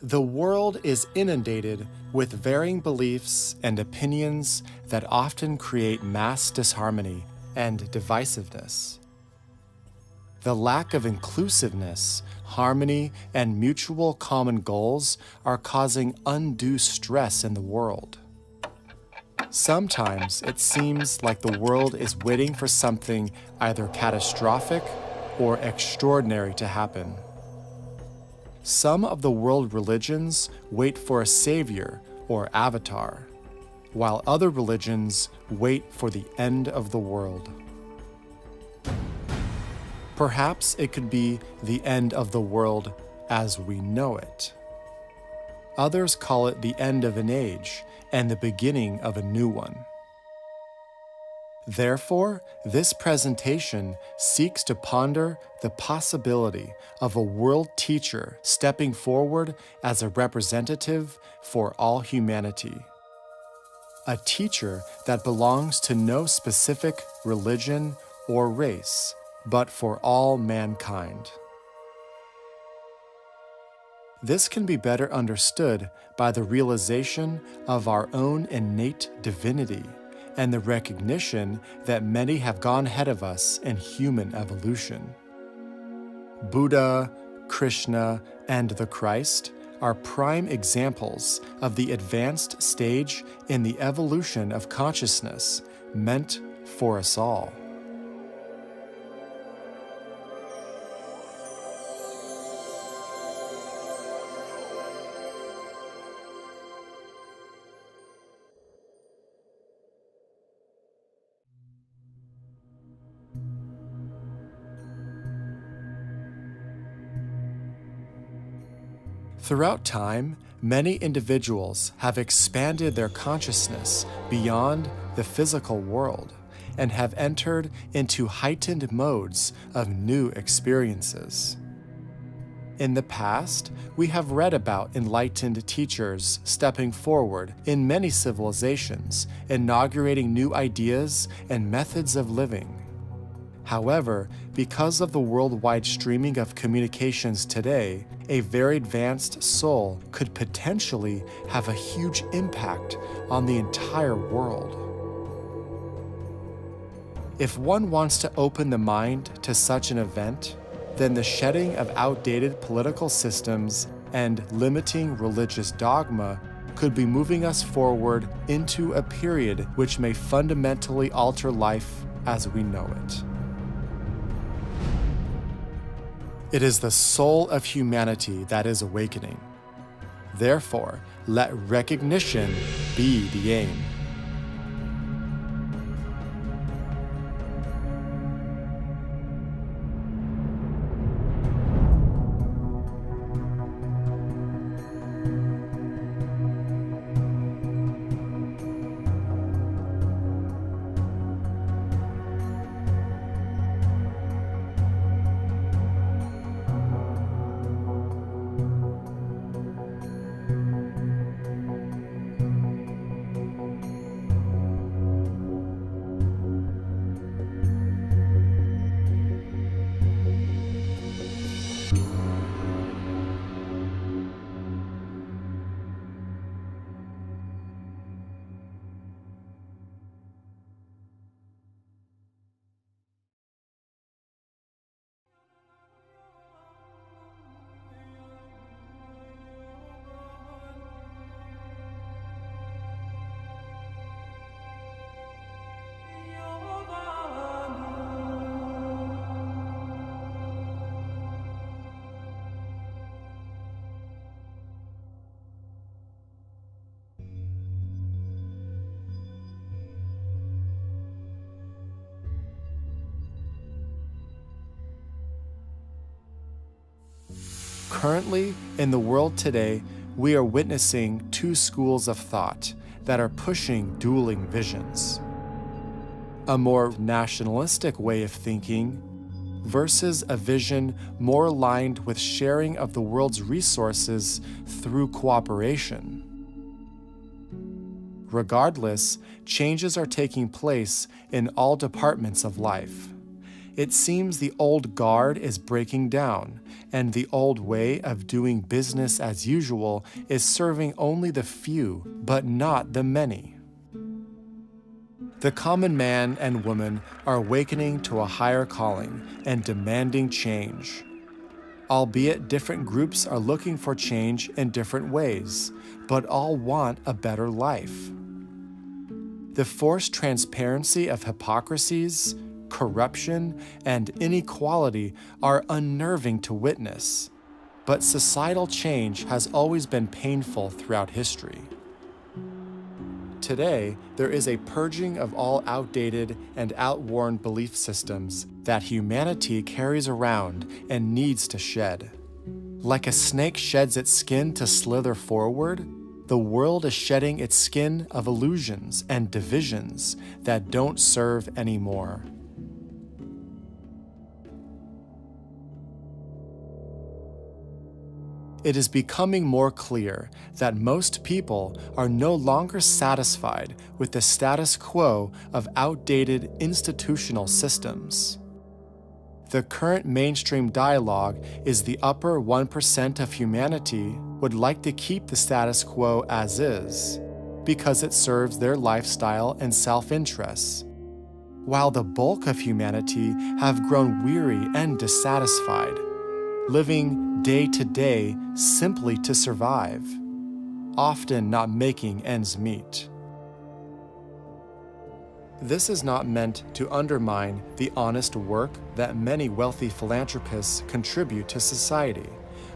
The world is inundated with varying beliefs and opinions that often create mass disharmony and divisiveness. The lack of inclusiveness, harmony, and mutual common goals are causing undue stress in the world. Sometimes it seems like the world is waiting for something either catastrophic or extraordinary to happen. Some of the world religions wait for a savior or avatar, while other religions wait for the end of the world. Perhaps it could be the end of the world as we know it. Others call it the end of an age and the beginning of a new one. Therefore, this presentation seeks to ponder the possibility of a world teacher stepping forward as a representative for all humanity. A teacher that belongs to no specific religion or race, but for all mankind. This can be better understood by the realization of our own innate divinity and the recognition that many have gone ahead of us in human evolution. Buddha, Krishna, and the Christ are prime examples of the advanced stage in the evolution of consciousness meant for us all. Throughout time, many individuals have expanded their consciousness beyond the physical world and have entered into heightened modes of new experiences. In the past, we have read about enlightened teachers stepping forward in many civilizations, inaugurating new ideas and methods of living. However, because of the worldwide streaming of communications today, a very advanced soul could potentially have a huge impact on the entire world. If one wants to open the mind to such an event, then the shedding of outdated political systems and limiting religious dogma could be moving us forward into a period which may fundamentally alter life as we know it. It is the soul of humanity that is awakening. Therefore, let recognition be the aim. Currently, in the world today, we are witnessing two schools of thought that are pushing dueling visions. A more nationalistic way of thinking versus a vision more aligned with sharing of the world's resources through cooperation. Regardless, changes are taking place in all departments of life. It seems the old guard is breaking down, and the old way of doing business as usual is serving only the few, but not the many. The common man and woman are awakening to a higher calling and demanding change. Albeit different groups are looking for change in different ways, but all want a better life. The forced transparency of hypocrisies, corruption, and inequality are unnerving to witness, but societal change has always been painful throughout history. Today, there is a purging of all outdated and outworn belief systems that humanity carries around and needs to shed. Like a snake sheds its skin to slither forward, the world is shedding its skin of illusions and divisions that don't serve anymore. It is becoming more clear that most people are no longer satisfied with the status quo of outdated institutional systems. The current mainstream dialogue is the upper 1% of humanity would like to keep the status quo as is, because it serves their lifestyle and self-interests, while the bulk of humanity have grown weary and dissatisfied, living day to day simply to survive, often not making ends meet. This is not meant to undermine the honest work that many wealthy philanthropists contribute to society,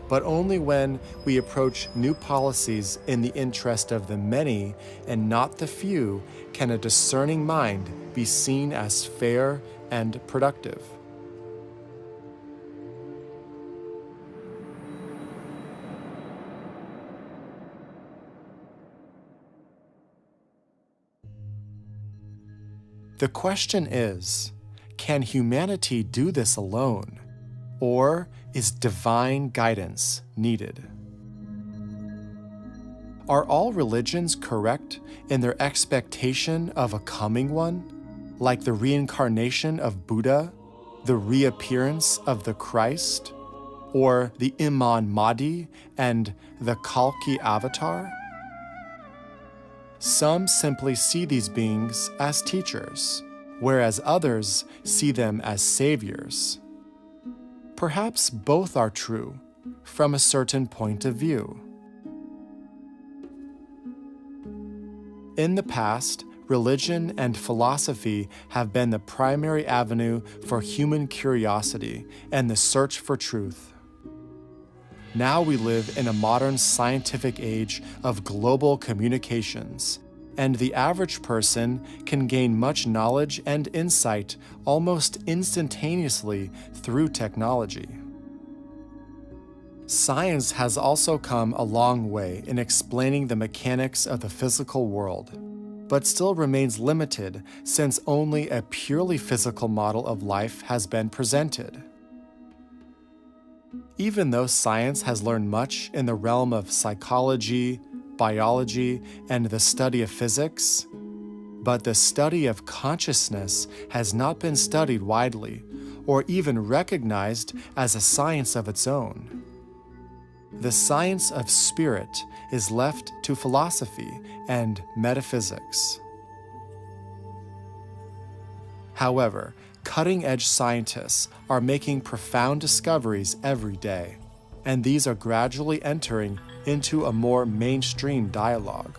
but only when we approach new policies in the interest of the many and not the few can a discerning mind be seen as fair and productive. The question is, can humanity do this alone, or is divine guidance needed? Are all religions correct in their expectation of a coming one, like the reincarnation of Buddha, the reappearance of the Christ, or the Imam Madhi and the Kalki avatar? Some simply see these beings as teachers, whereas others see them as saviors. Perhaps both are true, from a certain point of view. In the past, religion and philosophy have been the primary avenue for human curiosity and the search for truth. Now we live in a modern scientific age of global communications, and the average person can gain much knowledge and insight almost instantaneously through technology. Science has also come a long way in explaining the mechanics of the physical world, but still remains limited since only a purely physical model of life has been presented. Even though science has learned much in the realm of psychology, biology, and the study of physics, but the study of consciousness has not been studied widely or even recognized as a science of its own. The science of spirit is left to philosophy and metaphysics. However, cutting-edge scientists are making profound discoveries every day, and these are gradually entering into a more mainstream dialogue.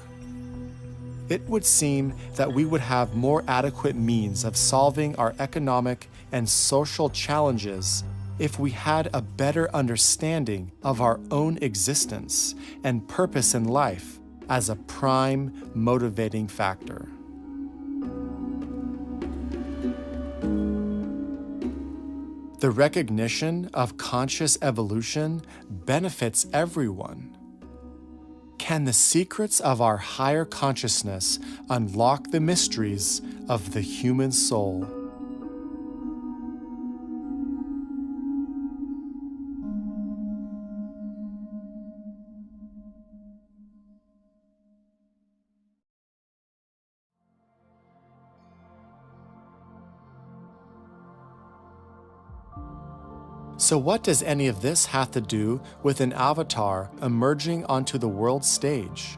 It would seem that we would have more adequate means of solving our economic and social challenges if we had a better understanding of our own existence and purpose in life as a prime motivating factor. The recognition of conscious evolution benefits everyone. can the secrets of our higher consciousness unlock the mysteries of the human soul. So what does any of this have to do with an avatar emerging onto the world stage?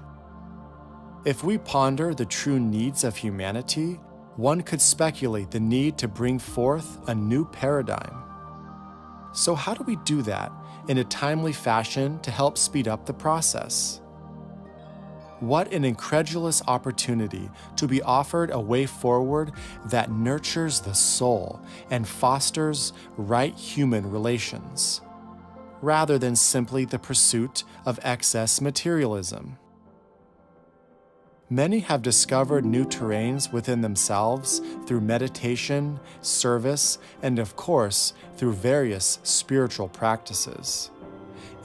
If we ponder the true needs of humanity, one could speculate the need to bring forth a new paradigm. So how do we do that in a timely fashion to help speed up the process? What an incredulous opportunity to be offered a way forward that nurtures the soul and fosters right human relations, rather than simply the pursuit of excess materialism. Many have discovered new terrains within themselves through meditation, service, and of course, through various spiritual practices.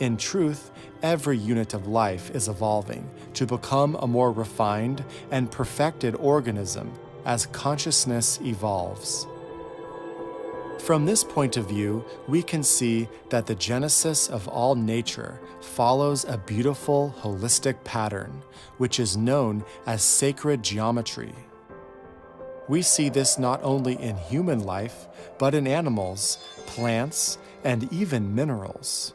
In truth, every unit of life is evolving to become a more refined and perfected organism as consciousness evolves. From this point of view, we can see that the genesis of all nature follows a beautiful, holistic pattern, which is known as sacred geometry. We see this not only in human life, but in animals, plants, and even minerals.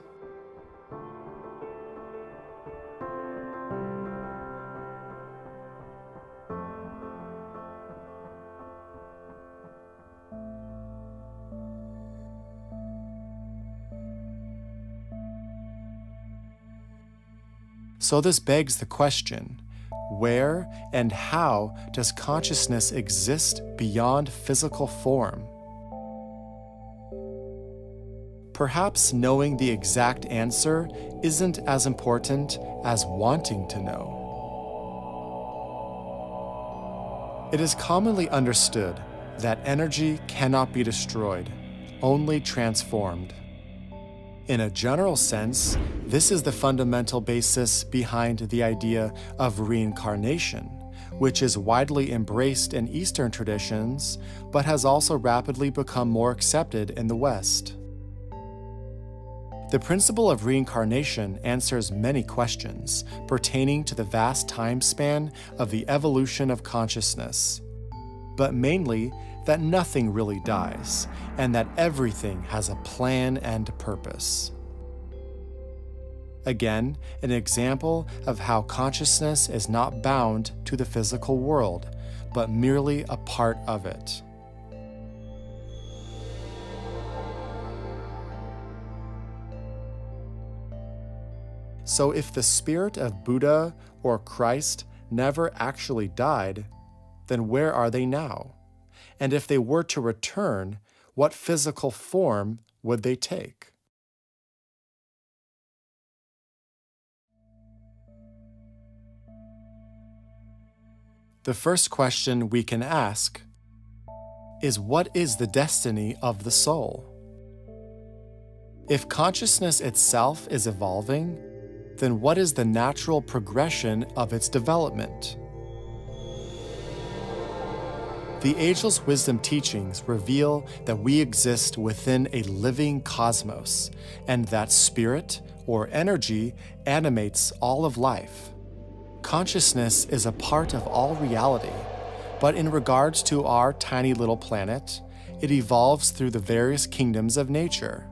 So this begs the question, where and how does consciousness exist beyond physical form? Perhaps knowing the exact answer isn't as important as wanting to know. It is commonly understood that energy cannot be destroyed, only transformed. In a general sense, this is the fundamental basis behind the idea of reincarnation, which is widely embraced in Eastern traditions, but has also rapidly become more accepted in the West. The principle of reincarnation answers many questions pertaining to the vast time span of the evolution of consciousness, but mainly that nothing really dies, and that everything has a plan and purpose. Again, an example of how consciousness is not bound to the physical world, but merely a part of it. So if the spirit of Buddha or Christ never actually died, then where are they now? And if they were to return, what physical form would they take? The first question we can ask is, what is the destiny of the soul? If consciousness itself is evolving, then what is the natural progression of its development? The Ageless Wisdom teachings reveal that we exist within a living cosmos, and that spirit, or energy, animates all of life. Consciousness is a part of all reality, but in regards to our tiny little planet, it evolves through the various kingdoms of nature.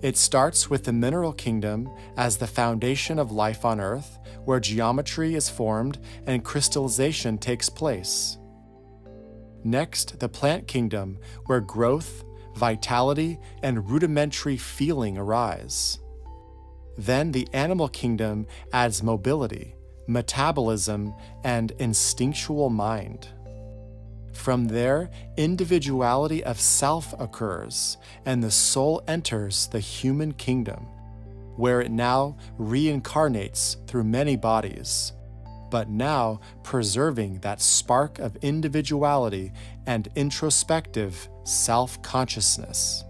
It starts with the mineral kingdom as the foundation of life on Earth, where geometry is formed and crystallization takes place. Next, the plant kingdom, where growth, vitality, and rudimentary feeling arise. Then the animal kingdom adds mobility, metabolism, and instinctual mind. From there, individuality of self occurs, and the soul enters the human kingdom, where it now reincarnates through many bodies, but now preserving that spark of individuality and introspective self-consciousness.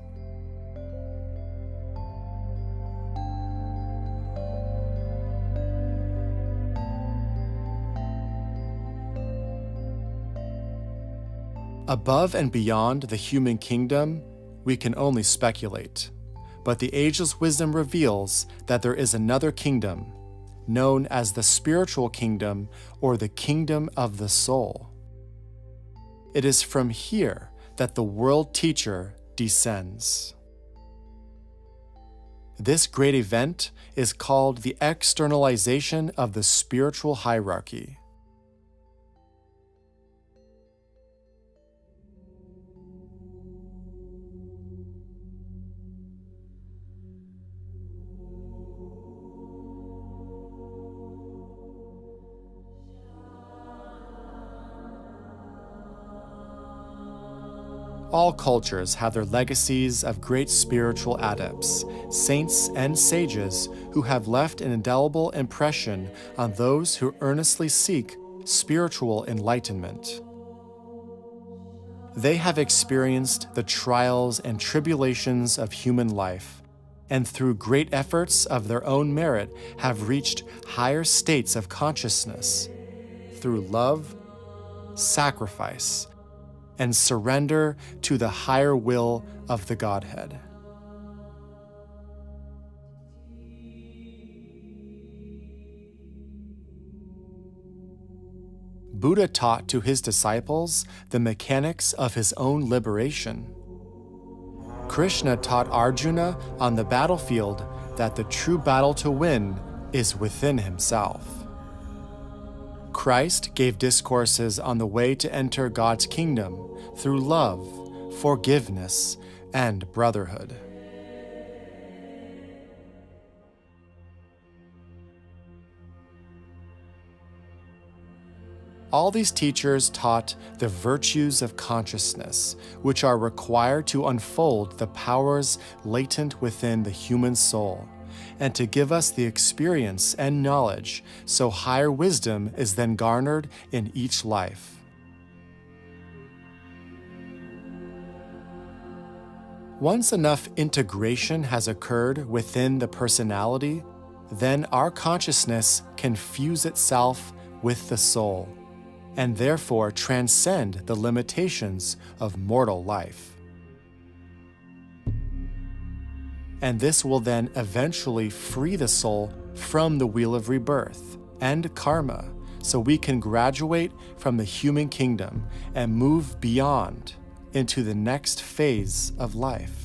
Above and beyond the human kingdom, we can only speculate. But the ageless wisdom reveals that there is another kingdom, known as the spiritual kingdom or the kingdom of the soul. It is from here that the world teacher descends. This great event is called the externalization of the spiritual hierarchy. All cultures have their legacies of great spiritual adepts, saints, and sages who have left an indelible impression on those who earnestly seek spiritual enlightenment. They have experienced the trials and tribulations of human life, and through great efforts of their own merit have reached higher states of consciousness through love, sacrifice, and surrender to the higher will of the Godhead. Buddha taught to his disciples the mechanics of his own liberation. Krishna taught Arjuna on the battlefield that the true battle to win is within himself. Christ gave discourses on the way to enter God's kingdom through love, forgiveness, and brotherhood. All these teachers taught the virtues of consciousness, which are required to unfold the powers latent within the human soul, and to give us the experience and knowledge so higher wisdom is then garnered in each life. Once enough integration has occurred within the personality, then our consciousness can fuse itself with the soul, and therefore transcend the limitations of mortal life. And this will then eventually free the soul from the wheel of rebirth and karma, so we can graduate from the human kingdom and move beyond into the next phase of life.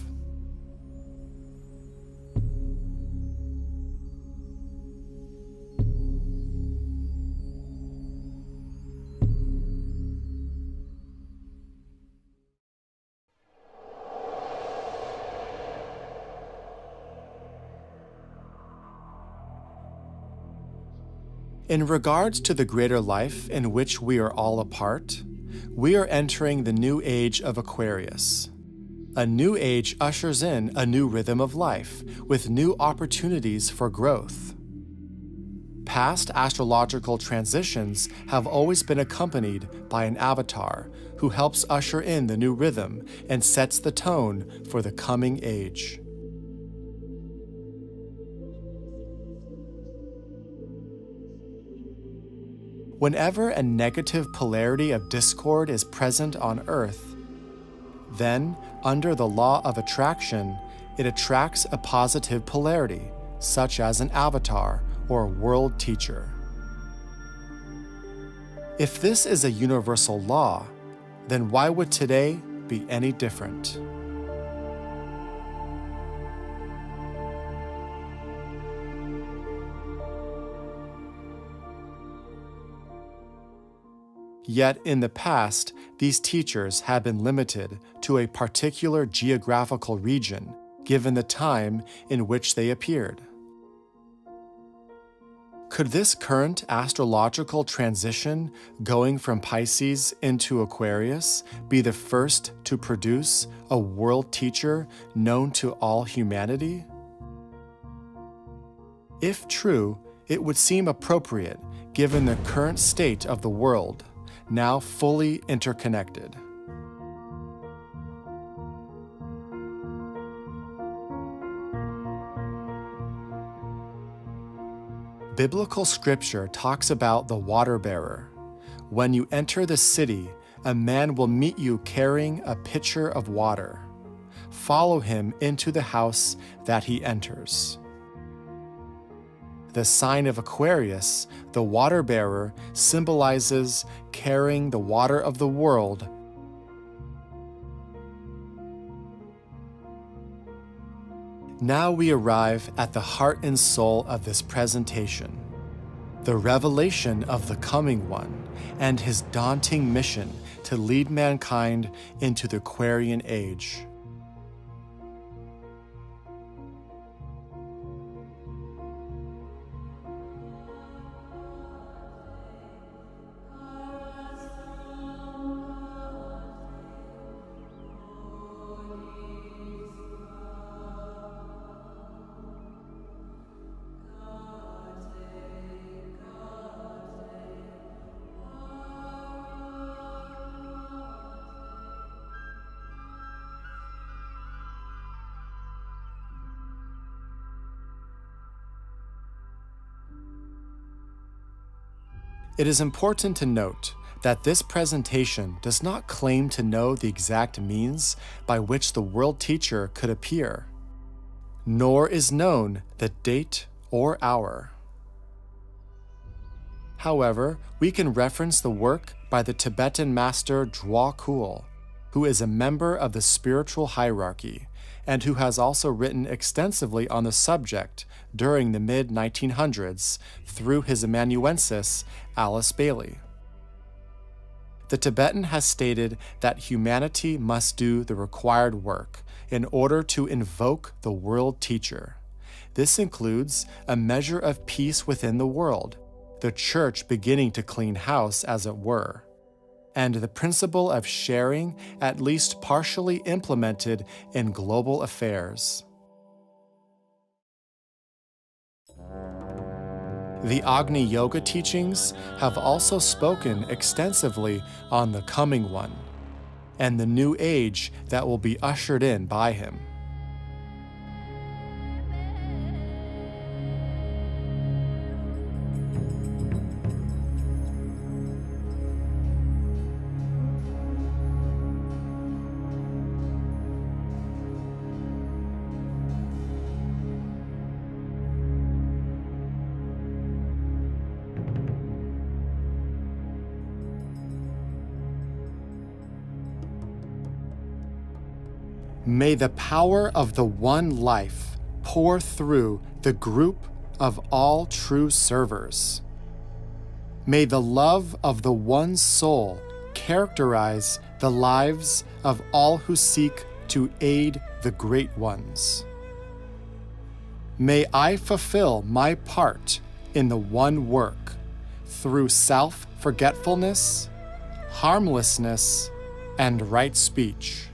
In regards to the greater life in which we are all a part, we are entering the new age of Aquarius. A new age ushers in a new rhythm of life with new opportunities for growth. Past astrological transitions have always been accompanied by an avatar who helps usher in the new rhythm and sets the tone for the coming age. Whenever a negative polarity of discord is present on Earth, then, under the law of attraction, it attracts a positive polarity, such as an avatar or world teacher. If this is a universal law, then why would today be any different? Yet in the past, these teachers have been limited to a particular geographical region, given the time in which they appeared. Could this current astrological transition, going from Pisces into Aquarius, be the first to produce a world teacher known to all humanity? If true, it would seem appropriate given the current state of the world, now fully interconnected. Biblical scripture talks about the water bearer. When you enter the city, a man will meet you carrying a pitcher of water. Follow him into the house that he enters. The sign of Aquarius, the water bearer, symbolizes carrying the water of the world. Now we arrive at the heart and soul of this presentation, the revelation of the Coming One and his daunting mission to lead mankind into the Aquarian age. It is important to note that this presentation does not claim to know the exact means by which the world teacher could appear, nor is known the date or hour. However, we can reference the work by the Tibetan master Dwa Kul, who is a member of the spiritual hierarchy and who has also written extensively on the subject during the mid-1900s through his amanuensis, Alice Bailey. The Tibetan has stated that humanity must do the required work in order to invoke the world teacher. This includes a measure of peace within the world, the church beginning to clean house, as it were, and the principle of sharing at least partially implemented in global affairs. The Agni Yoga teachings have also spoken extensively on the Coming One and the new age that will be ushered in by him. May the power of the one life pour through the group of all true servers. May the love of the one soul characterize the lives of all who seek to aid the great ones. May I fulfill my part in the one work through self-forgetfulness, harmlessness, and right speech.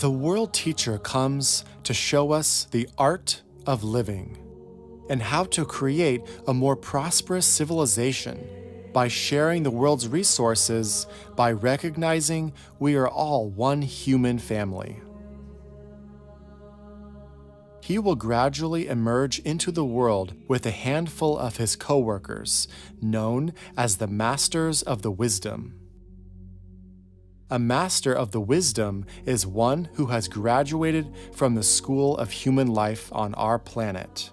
The world teacher comes to show us the art of living and how to create a more prosperous civilization by sharing the world's resources, by recognizing we are all one human family. He will gradually emerge into the world with a handful of his co-workers, known as the Masters of the Wisdom. A Master of the Wisdom is one who has graduated from the school of human life on our planet,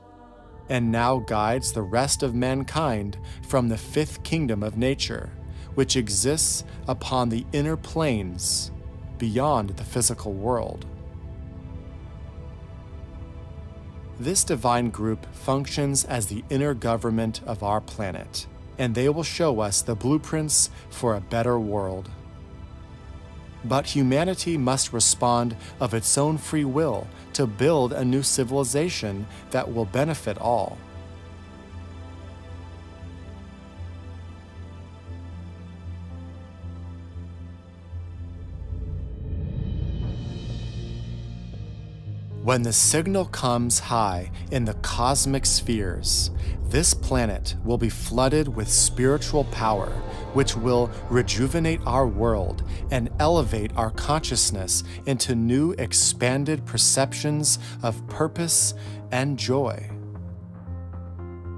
and now guides the rest of mankind from the fifth kingdom of nature, which exists upon the inner planes beyond the physical world. This divine group functions as the inner government of our planet, and they will show us the blueprints for a better world. But humanity must respond of its own free will to build a new civilization that will benefit all. When the signal comes high in the cosmic spheres, this planet will be flooded with spiritual power, which will rejuvenate our world and elevate our consciousness into new expanded perceptions of purpose and joy.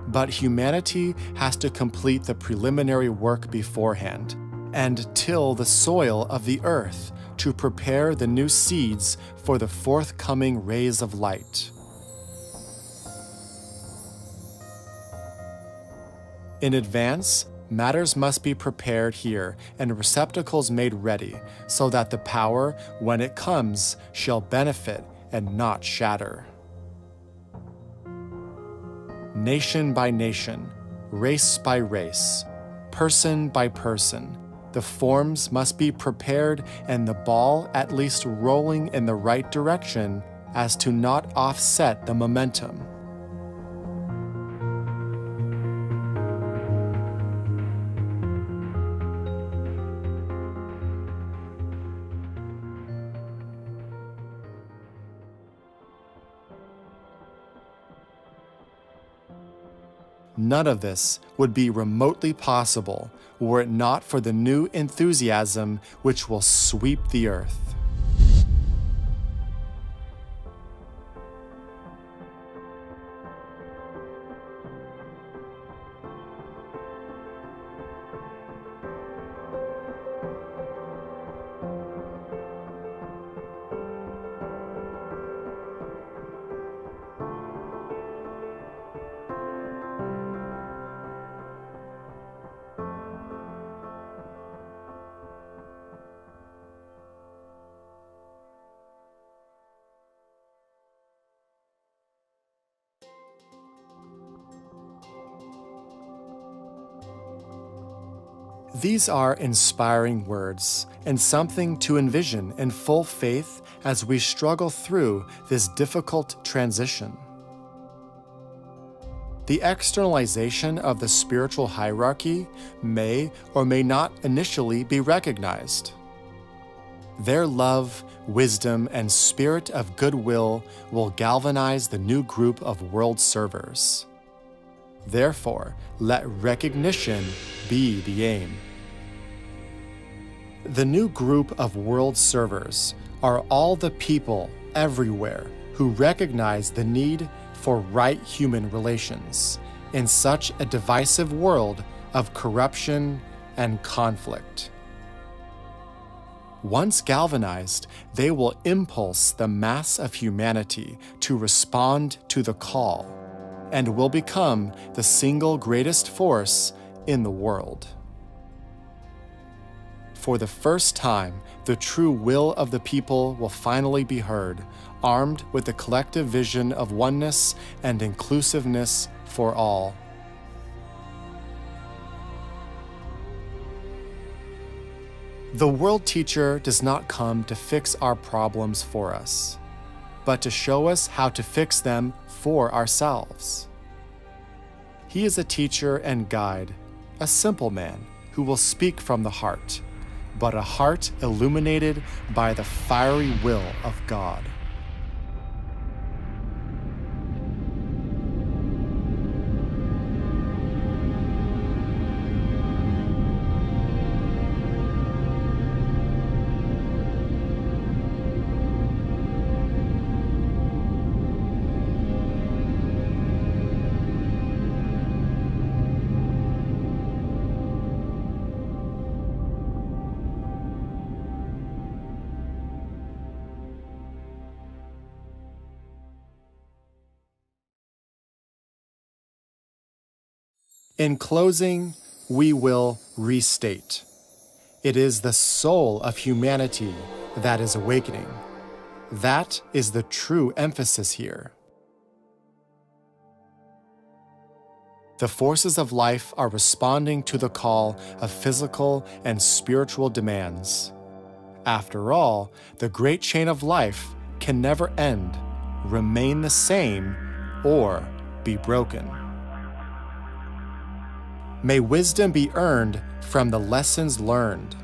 But humanity has to complete the preliminary work beforehand and till the soil of the earth to prepare the new seeds for the forthcoming rays of light. In advance, matters must be prepared here and receptacles made ready, so that the power, when it comes, shall benefit and not shatter. Nation by nation, race by race, person by person, the forms must be prepared and the ball at least rolling in the right direction as to not offset the momentum. None of this would be remotely possible were it not for the new enthusiasm which will sweep the earth. These are inspiring words and something to envision in full faith as we struggle through this difficult transition. The externalization of the spiritual hierarchy may or may not initially be recognized. Their love, wisdom, and spirit of goodwill will galvanize the new group of world servers. Therefore, let recognition be the aim. The new group of world servers are all the people everywhere who recognize the need for right human relations in such a divisive world of corruption and conflict. Once galvanized, they will impulse the mass of humanity to respond to the call and will become the single greatest force in the world. For the first time, the true will of the people will finally be heard, armed with the collective vision of oneness and inclusiveness for all. The world teacher does not come to fix our problems for us, but to show us how to fix them for ourselves. He is a teacher and guide, a simple man who will speak from the heart, but a heart illuminated by the fiery will of God. In closing, we will restate. It is the soul of humanity that is awakening. That is the true emphasis here. The forces of life are responding to the call of physical and spiritual demands. After all, the great chain of life can never end, remain the same, or be broken. May wisdom be earned from the lessons learned.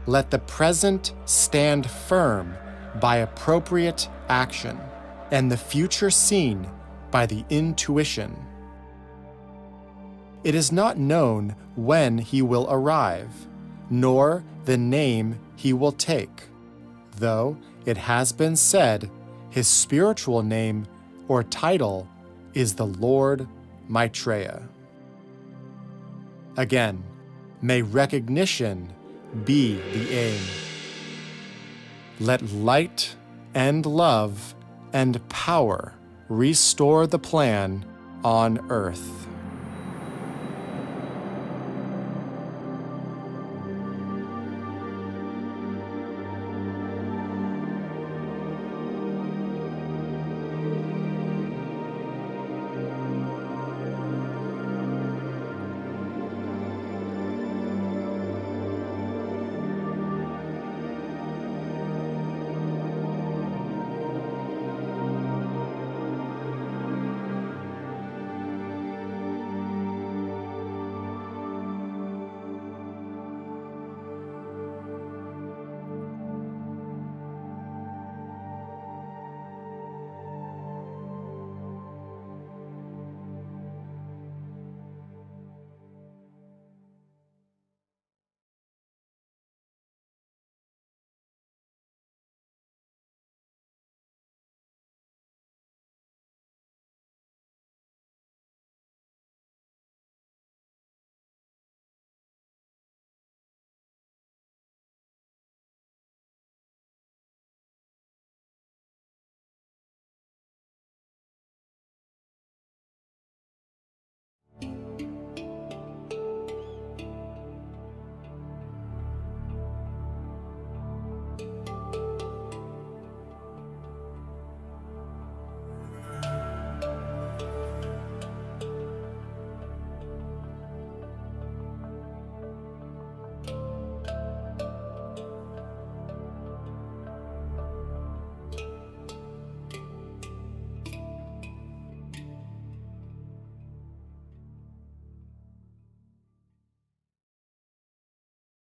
Let the present stand firm by appropriate action, and the future seen by the intuition. It is not known when he will arrive, nor the name he will take, though it has been said his spiritual name or title is the Lord Maytreya. Again, may recognition be the aim. Let light and love and power restore the plan on earth.